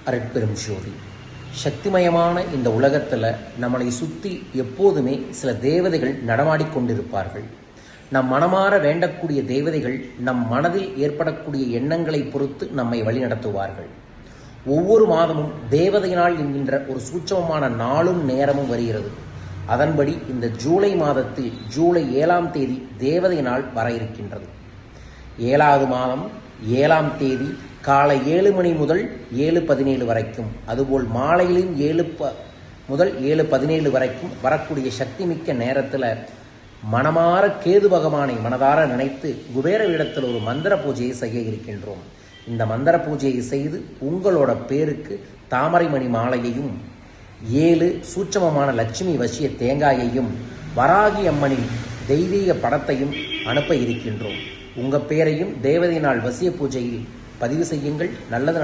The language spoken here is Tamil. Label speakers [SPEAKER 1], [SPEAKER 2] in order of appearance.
[SPEAKER 1] அருட்பெரும் ஜோதி. சக்திமயமான இந்த உலகத்தில் நம்மளை சுற்றி எப்போதுமே சில தேவதைகள் நடமாடிக்கொண்டிருப்பார்கள். நம் மனமாற வேண்டக்கூடிய தேவதைகள் நம் மனதில் ஏற்படக்கூடிய எண்ணங்களை பொறுத்து நம்மை வழிநடத்துவார்கள். ஒவ்வொரு மாதமும் தேவதை நாள் என்கின்ற ஒரு சூட்சமமான நாளும் நேரமும் வருகிறது. அதன்படி இந்த ஜூலை மாதத்தில் ஜூலை 7ஆம் தேதி தேவதை நாள் வர இருக்கின்றது. 7வது மாதம் 7ஆம் தேதி காலை 7 மணி முதல் 7:17 வரைக்கும், அதுபோல் மாலையிலும் 7 முதல் 7:17 வரைக்கும் வரக்கூடிய சக்தி மிக்க நேரத்தில் மனமாற கேது பகவானை மனதார நினைத்து குபேர இடத்தில் ஒரு மந்திர பூஜையை செய்ய இருக்கின்றோம். இந்த மந்திர பூஜையை செய்து உங்களோட பேருக்கு தாமரைமணி மாலையையும் 7 சூட்சமமான லட்சுமி வசிய தேங்காயையும் வராகி அம்மனின் தெய்வீக படத்தையும் அனுப்ப இருக்கின்றோம். உங்கள் பேரையும் தேவதை நாள் வசிய பூஜையில் பதிவு செய்யுங்கள். நல்லது.